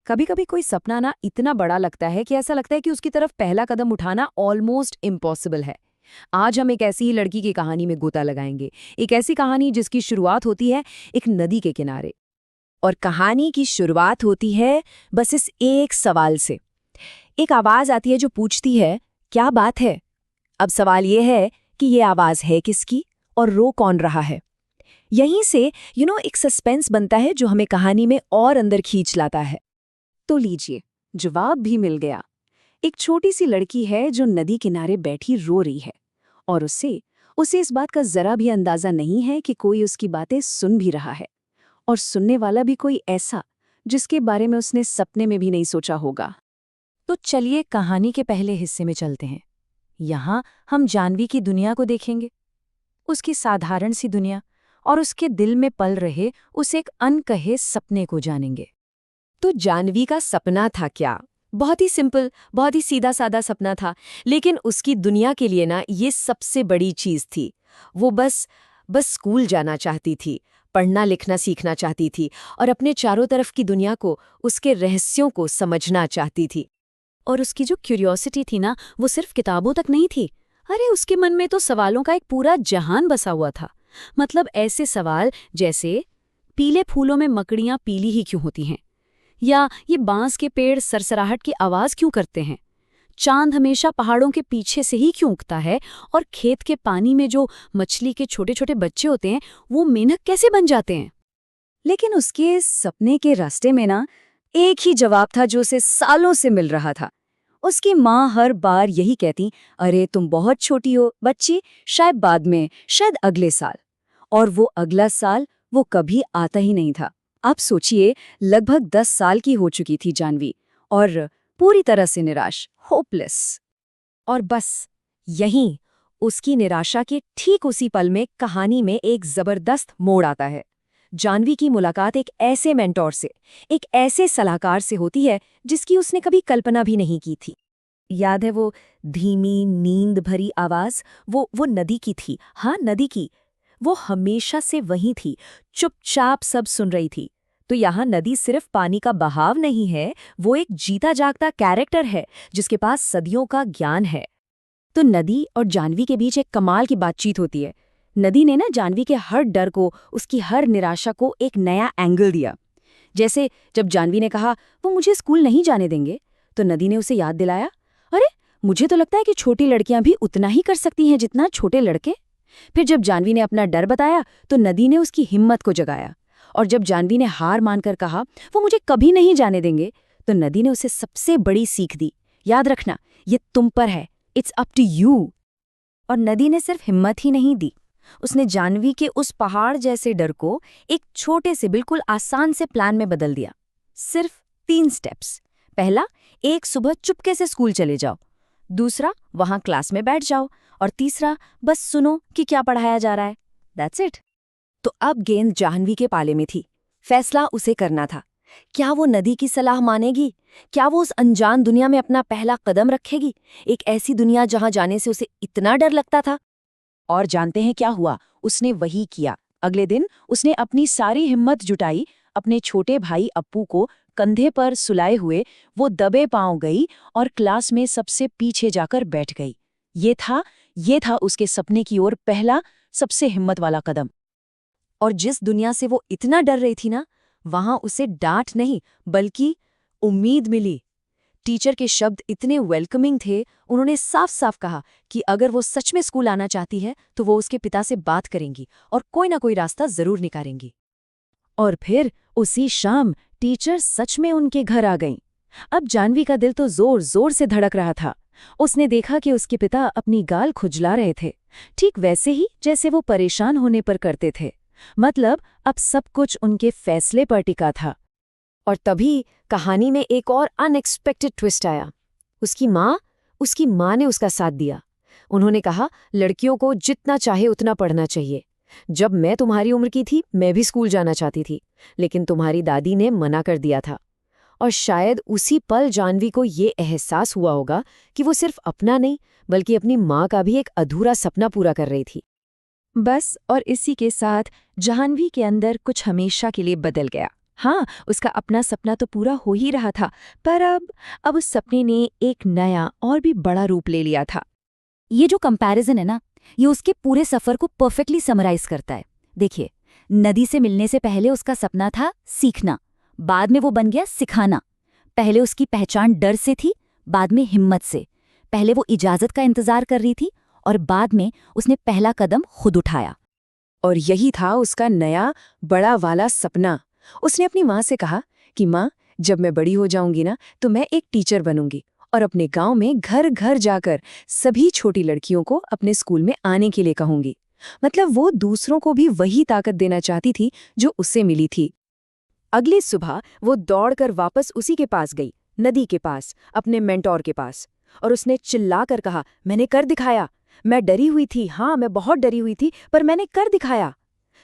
कभी कभी कोई सपना ना इतना बड़ा लगता है कि ऐसा लगता है कि उसकी तरफ पहला कदम उठाना ऑलमोस्ट इम्पॉसिबल है। आज हम एक ऐसी ही लड़की की कहानी में गोता लगाएंगे। एक ऐसी कहानी जिसकी शुरुआत होती है एक नदी के किनारे। और कहानी की शुरुआत होती है बस इस एक सवाल से। एक आवाज आती है जो पूछती है, क्या बात है? अब सवाल ये है कि ये आवाज है किसकी और रो कौन रहा है। यहीं से एक सस्पेंस बनता है जो हमें कहानी में और अंदर खींच लाता है। तो लीजिए, जवाब भी मिल गया। एक छोटी सी लड़की है जो नदी किनारे बैठी रो रही है, और उसे इस बात का जरा भी अंदाजा नहीं है कि कोई उसकी बातें सुन भी रहा है, और सुनने वाला भी कोई ऐसा जिसके बारे में उसने सपने में भी नहीं सोचा होगा। तो चलिए कहानी के पहले हिस्से में चलते हैं। यहाँ हम जानवी की दुनिया को देखेंगे, उसकी साधारण सी दुनिया, और उसके दिल में पल रहे उस एक अनकहे सपने को जानेंगे। तो जानवी का सपना था क्या? बहुत ही सिंपल, बहुत ही सीधा साधा सपना था, लेकिन उसकी दुनिया के लिए ना ये सबसे बड़ी चीज थी। वो बस स्कूल जाना चाहती थी, पढ़ना लिखना सीखना चाहती थी, और अपने चारों तरफ की दुनिया को, उसके रहस्यों को समझना चाहती थी। और उसकी जो क्यूरियोसिटी थी ना, वो सिर्फ किताबों तक नहीं थी। अरे, उसके मन में तो सवालों का एक पूरा जहान बसा हुआ था। मतलब ऐसे सवाल जैसे, पीले फूलों में मकड़ियां पीली ही क्यों होती हैं? या ये बांस के पेड़ सरसराहट की आवाज क्यों करते हैं? चांद हमेशा पहाड़ों के पीछे से ही क्यों उगता है? और खेत के पानी में जो मछली के छोटे छोटे बच्चे होते हैं, वो मेंढक कैसे बन जाते हैं? लेकिन उसके सपने के रास्ते में ना एक ही जवाब था जो उसे सालों से मिल रहा था। उसकी माँ हर बार यही कहती, अरे तुम बहुत छोटी हो बच्ची, शायद बाद में, शायद अगले साल। और वो अगला साल वो कभी आता ही नहीं था। आप सोचिए, लगभग 10 साल की हो चुकी थी जानवी, और पूरी तरह से निराश, होपलेस। और बस यहीं, उसकी निराशा के ठीक उसी पल में कहानी में एक जबरदस्त मोड़ आता है। जानवी की मुलाकात एक ऐसे मेंटोर से, एक ऐसे सलाहकार से होती है जिसकी उसने कभी कल्पना भी नहीं की थी। याद है वो धीमी नींद भरी आवाज? वो नदी की थी। हाँ, नदी की। वो हमेशा से वहीं थी, चुपचाप सब सुन रही थी। तो यहाँ नदी सिर्फ पानी का बहाव नहीं है, वो एक जीता जागता कैरेक्टर है जिसके पास सदियों का ज्ञान है। तो नदी और जानवी के बीच एक कमाल की बातचीत होती है। नदी ने ना जानवी के हर डर को, उसकी हर निराशा को एक नया एंगल दिया। जैसे जब जानवी ने कहा वो मुझे स्कूल नहीं जाने देंगे, तो नदी ने उसे याद दिलाया, अरे मुझे तो लगता है कि छोटी लड़कियां भी उतना ही कर सकती हैं जितना छोटे लड़के। फिर जब जानवी ने अपना डर बताया तो नदी ने उसकी हिम्मत को जगाया। और जब जानवी ने हार मानकर कहा वो मुझे कभी नहीं जाने देंगे, तो नदी ने उसे सबसे बड़ी सीख दी, याद रखना, ये तुम पर है, इट्स अप टू यू। और नदी ने सिर्फ हिम्मत ही नहीं दी, उसने जानवी के उस पहाड़ जैसे डर को एक छोटे से बिल्कुल आसान से प्लान में बदल दिया। सिर्फ 3 स्टेप्स। पहला, एक सुबह चुपके से स्कूल चले जाओ। दूसरा, वहां क्लास में बैठ जाओ। और तीसरा, बस सुनो कि क्या पढ़ाया जा रहा है। That's it. तो अब गेंद जाह्नवी के पाले में थी। फैसला उसे करना था। क्या वो नदी की सलाह मानेगी? क्या वो उस अनजान दुनिया में अपना पहला कदम रखेगी? एक ऐसी दुनिया जहां जाने से उसे इतना डर लगता था। और जानते हैं क्या हुआ? उसने वही किया। अगले दिन उसने अपनी सारी हिम्मत जुटाई, अपने छोटे भाई अप्पू को कंधे पर सुलाए हुए वो दबे पांव गई और क्लास में सबसे पीछे जाकर बैठ गई। ये था उसके सपने की ओर पहला, सबसे हिम्मत वाला कदम। और जिस दुनिया से वो इतना डर रही थी ना, वहां उसे डांट नहीं बल्कि उम्मीद मिली। टीचर के शब्द इतने वेलकमिंग थे, उन्होंने साफ साफ कहा कि अगर वो सच में स्कूल आना चाहती है तो वो उसके पिता से बात करेंगी और कोई ना कोई रास्ता जरूर निकालेंगी। और फिर उसी शाम टीचर सच में उनके घर आ गईं। अब जानवी का दिल तो जोर जोर से धड़क रहा था। उसने देखा कि उसके पिता अपनी गाल खुजला रहे थे, ठीक वैसे ही जैसे वो परेशान होने पर करते थे। मतलब अब सब कुछ उनके फैसले पर टिका था। और तभी कहानी में एक और अनएक्सपेक्टेड ट्विस्ट आया। उसकी माँ ने उसका साथ दिया। उन्होंने कहा, लड़कियों को जितना चाहे उतना पढ़ना चाहिए। जब मैं तुम्हारी उम्र की थी मैं भी स्कूल जाना चाहती थी, लेकिन तुम्हारी दादी ने मना कर दिया था। और शायद उसी पल जानवी को ये एहसास हुआ होगा कि वो सिर्फ अपना नहीं बल्कि अपनी माँ का भी एक अधूरा सपना पूरा कर रही थी। बस, और इसी के साथ जानवी के अंदर कुछ हमेशा के लिए बदल गया। हाँ, उसका अपना सपना तो पूरा हो ही रहा था, पर अब उस सपने ने एक नया और भी बड़ा रूप ले लिया था। ये जो कंपैरिजन है ना, ये उसके पूरे सफर को परफेक्टली समराइज करता है। देखिए, नदी से मिलने से पहले उसका सपना था सीखना, बाद में वो बन गया सिखाना। पहले उसकी पहचान डर से थी, बाद में हिम्मत से। पहले वो इजाजत का इंतजार कर रही थी और बाद में उसने पहला कदम खुद उठाया। और यही था उसका नया बड़ा वाला सपना। उसने अपनी माँ से कहा कि माँ, जब मैं बड़ी हो जाऊंगी ना तो मैं एक टीचर बनूंगी और अपने गांव में घर घर जाकर सभी छोटी लड़कियों को अपने स्कूल में आने के लिए कहूंगी। मतलब वो दूसरों को भी वही ताकत देना चाहती थी जो उससे मिली थी। अगली सुबह वो दौड़कर वापस उसी के पास गई, नदी के पास, अपने मेंटोर के पास। और उसने चिल्लाकर कहा, मैंने कर दिखाया। मैं डरी हुई थी, हाँ मैं बहुत डरी हुई थी, पर मैंने कर दिखाया।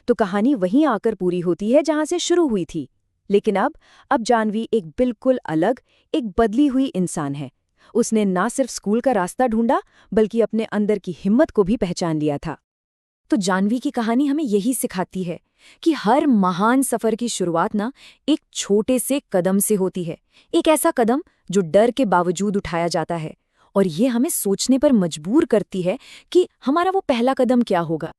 तो कहानी वहीं आकर पूरी होती है जहां से शुरू हुई थी। लेकिन अब जाह्नवी एक बिल्कुल अलग, एक बदली हुई इंसान है। उसने ना सिर्फ स्कूल का रास्ता ढूंढा, बल्कि अपने अंदर की हिम्मत को भी पहचान लिया था। तो जाह्नवी की कहानी हमें यही सिखाती है कि हर महान सफर की शुरुआत ना एक छोटे से कदम से होती है। एक ऐसा कदम जो डर के बावजूद उठाया जाता है। और ये हमें सोचने पर मजबूर करती है कि हमारा वो पहला कदम क्या होगा।